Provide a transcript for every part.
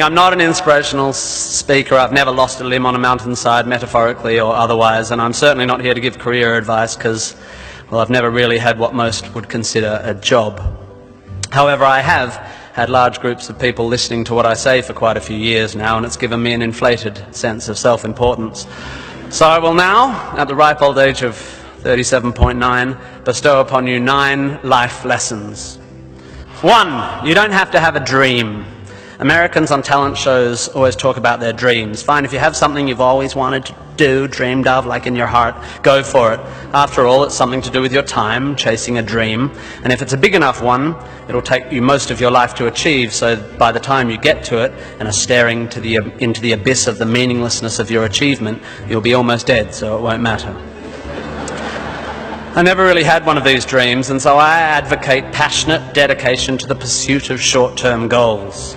I'm not an inspirational speaker. I've never lost a limb on a mountainside, metaphorically or otherwise, and I'm certainly not here to give career advice because, well, I've never really had what most would consider a job. However, I have had large groups of people listening to what I say for quite a few years now, and it's given me an inflated sense of self-importance. So I will now, at the ripe old age of 37.9, bestow upon you 9 life lessons. 1, you don't have to have a dream. Americans on talent shows always talk about their dreams. Fine, if you have something you've always wanted to do, dreamed of, like in your heart, go for it. After all, it's something to do with your time, chasing a dream. And if it's a big enough one, it'll take you most of your life to achieve, so by the time you get to it and are staring into the abyss of the meaninglessness of your achievement, you'll be almost dead, so it won't matter. I never really had one of these dreams, and so I advocate passionate dedication to the pursuit of short-term goals.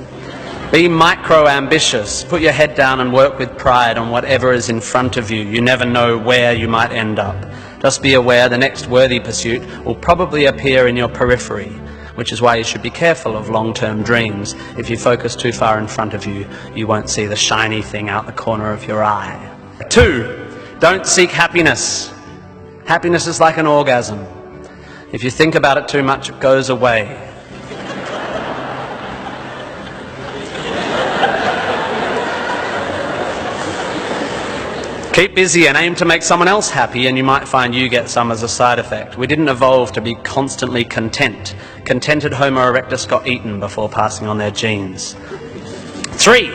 Be micro-ambitious. Put your head down and work with pride on whatever is in front of you. You never know where you might end up. Just be aware the next worthy pursuit will probably appear in your periphery, which is why you should be careful of long-term dreams. If you focus too far in front of you, you won't see the shiny thing out the corner of your eye. 2, don't seek happiness. Happiness is like an orgasm. If you think about it too much, it goes away. Keep busy and aim to make someone else happy, and you might find you get some as a side effect. We didn't evolve to be constantly content. Contented Homo erectus got eaten before passing on their genes. 3,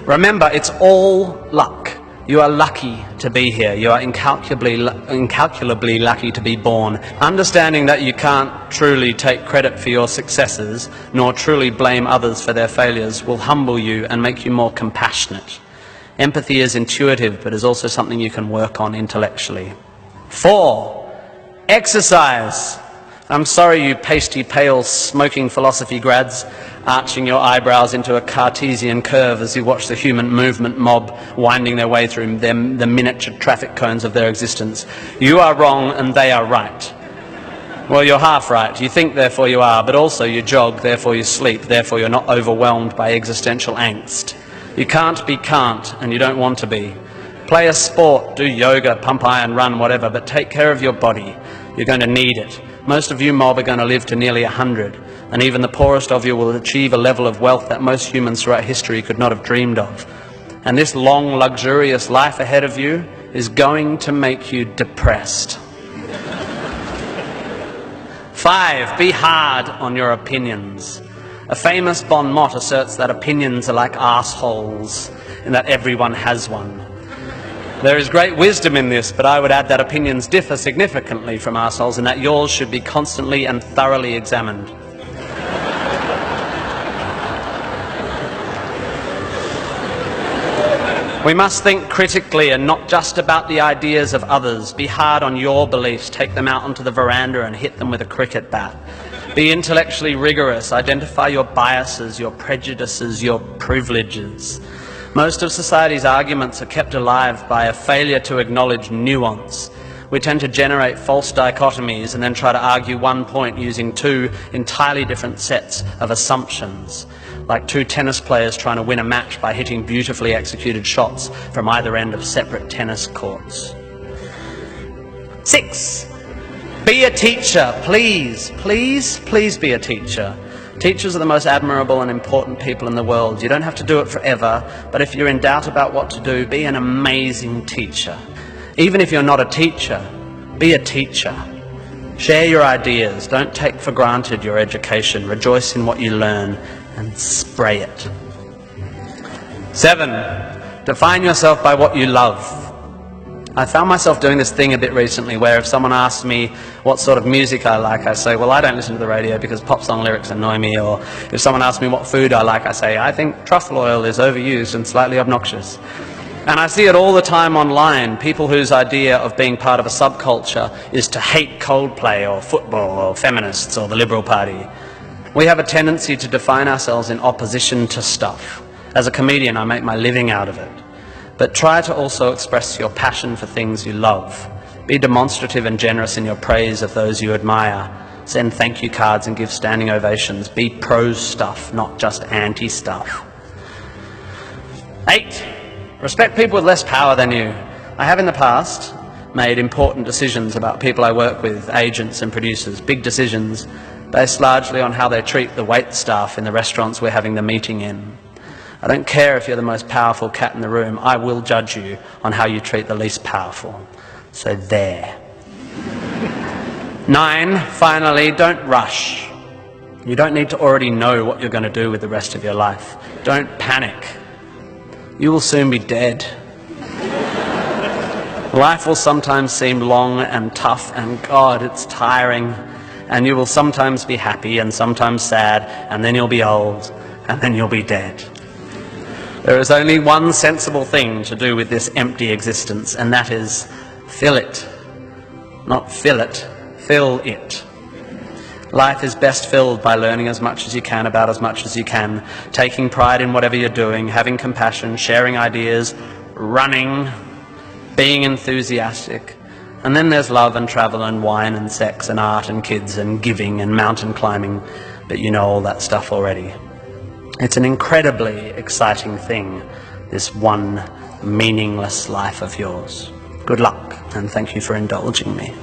remember, it's all luck. You are lucky to be here. You are incalculably lucky to be born. Understanding that you can't truly take credit for your successes, nor truly blame others for their failures, will humble you and make you more compassionate. Empathy is intuitive, but is also something you can work on intellectually. 4, exercise. I'm sorry, you pasty, pale, smoking philosophy grads, arching your eyebrows into a Cartesian curve as you watch the human movement mob winding their way through the miniature traffic cones of their existence. You are wrong and they are right. Well, you're half right. You think, therefore you are, but also you jog, therefore you sleep, therefore you're not overwhelmed by existential angst. You can't be can't, and you don't want to be. Play a sport, do yoga, pump iron, run, whatever, but take care of your body. You're going to need it. Most of you mob are going to live to nearly 100, and even the poorest of you will achieve a level of wealth that most humans throughout history could not have dreamed of. And this long, luxurious life ahead of you is going to make you depressed. 5, be hard on your opinions. A famous bon mot asserts that opinions are like arseholes, and that everyone has one. There is great wisdom in this, but I would add that opinions differ significantly from arseholes, and that yours should be constantly and thoroughly examined. We must think critically and not just about the ideas of others. Be hard on your beliefs, take them out onto the veranda and hit them with a cricket bat. Be intellectually rigorous, identify your biases, your prejudices, your privileges. Most of society's arguments are kept alive by a failure to acknowledge nuance. We tend to generate false dichotomies and then try to argue one point using 2 entirely different sets of assumptions, like 2 tennis players trying to win a match by hitting beautifully executed shots from either end of separate tennis courts. 6, be a teacher. Please, please, please be a teacher. Teachers are the most admirable and important people in the world. You don't have to do it forever, but if you're in doubt about what to do, be an amazing teacher. Even if you're not a teacher, be a teacher. Share your ideas. Don't take for granted your education. Rejoice in what you learn and spray it. 7, define yourself by what you love. I found myself doing this thing a bit recently where if someone asks me what sort of music I like, I say, well, I don't listen to the radio because pop song lyrics annoy me. Or if someone asks me what food I like, I say, I think truffle oil is overused and slightly obnoxious. And I see it all the time online, people whose idea of being part of a subculture is to hate Coldplay or football or feminists or the Liberal Party. We have a tendency to define ourselves in opposition to stuff. As a comedian, I make my living out of it. But try to also express your passion for things you love. Be demonstrative and generous in your praise of those you admire. Send thank you cards and give standing ovations. Be pro stuff, not just anti stuff. 8, respect people with less power than you. I have in the past made important decisions about people I work with, agents and producers, big decisions based largely on how they treat the wait staff in the restaurants we're having the meeting in. I don't care if you're the most powerful cat in the room, I will judge you on how you treat the least powerful. So there. 9, finally, don't rush. You don't need to already know what you're going to do with the rest of your life. Don't panic. You will soon be dead. Life will sometimes seem long and tough, and God, it's tiring. And you will sometimes be happy and sometimes sad, and then you'll be old, and then you'll be dead. There is only one sensible thing to do with this empty existence, and that is fill it. Not fill it, fill it. Life is best filled by learning as much as you can about as much as you can, taking pride in whatever you're doing, having compassion, sharing ideas, running, being enthusiastic. And then there's love and travel and wine and sex and art and kids and giving and mountain climbing, but you know all that stuff already. It's an incredibly exciting thing, this one meaningless life of yours. Good luck, and thank you for indulging me.